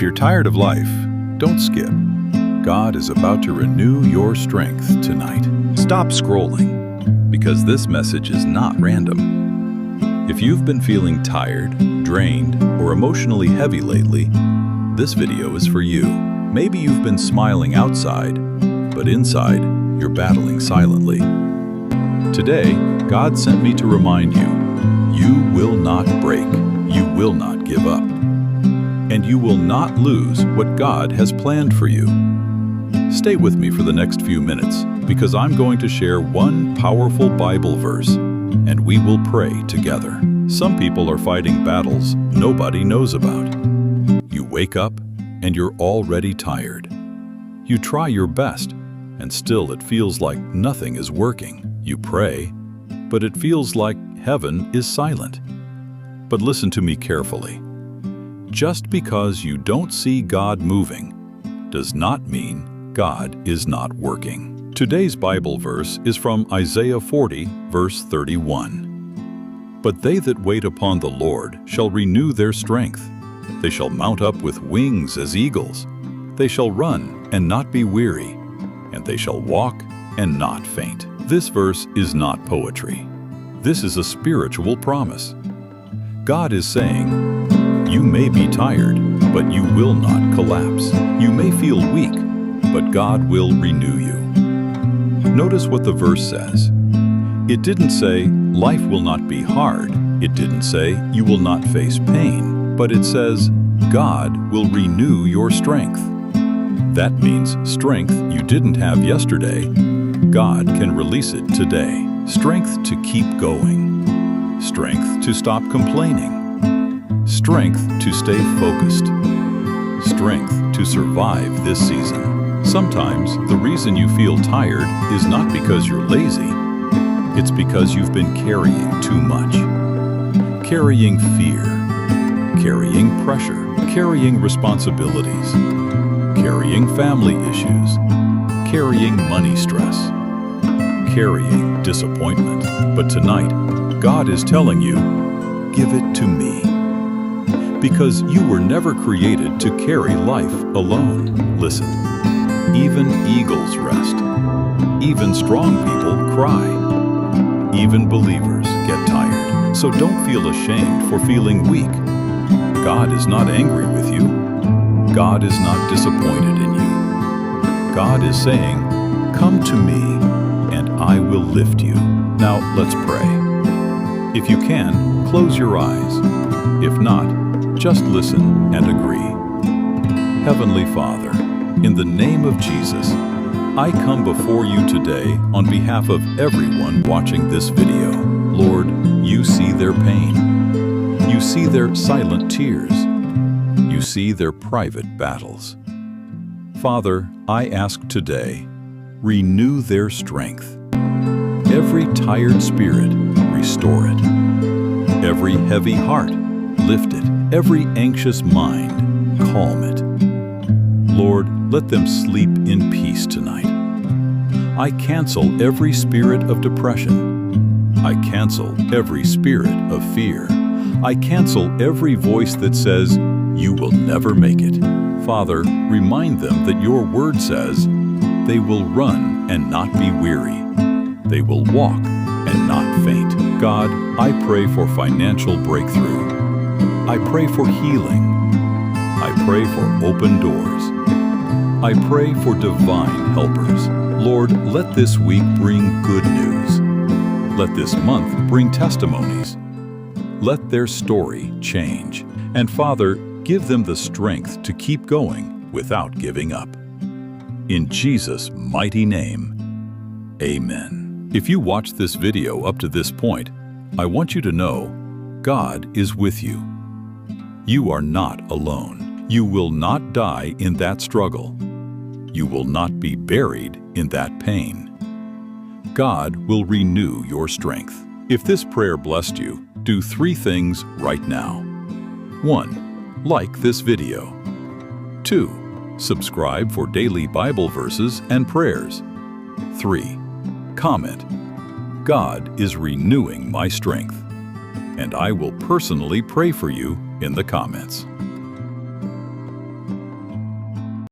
you're tired of life, don't skip. God is about to renew your strength tonight. Stop scrolling, because this message is not random. If you've been feeling tired, drained, or emotionally heavy lately, this video is for you. Maybe you've been smiling outside, but inside, you're battling silently. Today, God sent me to remind you, you will not break, you will not give up, and you will not lose what God has planned for you. Stay with me for the next few minutes, because I'm going to share one powerful Bible verse, and we will pray together. Some people are fighting battles nobody knows about. You wake up, and you're already tired. You try your best, and still it feels like nothing is working. You pray, but it feels like heaven is silent. But listen to me carefully. Just because you don't see God moving does not mean God is not working. Today's Bible verse is from Isaiah 40, verse 31. But they that wait upon the Lord shall renew their strength. They shall mount up with wings as eagles. They shall run and not be weary, and they shall walk and not faint. This verse is not poetry. This is a spiritual promise. God is saying, you may be tired, but you will not collapse. You may feel weak, but God will renew you. Notice what the verse says. It didn't say, life will not be hard. It didn't say, you will not face pain. But it says, God will renew your strength. That means strength you didn't have yesterday, God can release it today. Strength to keep going. Strength to stop complaining. Strength to stay focused. Strength to survive this season. Sometimes the reason you feel tired is not because you're lazy. It's because you've been carrying too much. Carrying fear. Carrying pressure. Carrying responsibilities. Carrying family issues. Carrying money stress. Carrying disappointment. But tonight, God is telling you, give it to me. Because you were never created to carry life alone. Listen, even eagles rest. Even strong people cry. Even believers get tired. So don't feel ashamed for feeling weak. God is not angry with you. God is not disappointed in you. God is saying, come to me, and I will lift you. Now let's pray. If you can, close your eyes. If not, just listen and agree. Heavenly Father, in the name of Jesus, I come before you today on behalf of everyone watching this video. Lord, you see their pain. You see their silent tears. You see their private battles. Father, I ask today, renew their strength. Every tired spirit, restore it. Every heavy heart, lift it. Every anxious mind, calm it. Lord, let them sleep in peace tonight. I cancel every spirit of depression. I cancel every spirit of fear. I cancel every voice that says, you will never make it. Father, remind them that your word says, they will run and not be weary. They will walk and not faint. God, I pray for financial breakthrough. I pray for healing. I pray for open doors. I pray for divine helpers. Lord, let this week bring good news. Let this month bring testimonies. Let their story change. And Father, give them the strength to keep going without giving up. In Jesus' mighty name, amen. If you watched this video up to this point, I want you to know God is with you. You are not alone. You will not die in that struggle. You will not be buried in that pain. God will renew your strength. If this prayer blessed you, do 3 things right now. 1. Like this video. 2. Subscribe for daily Bible verses and prayers. 3. Comment. God is renewing my strength. And I will personally pray for you in the comments.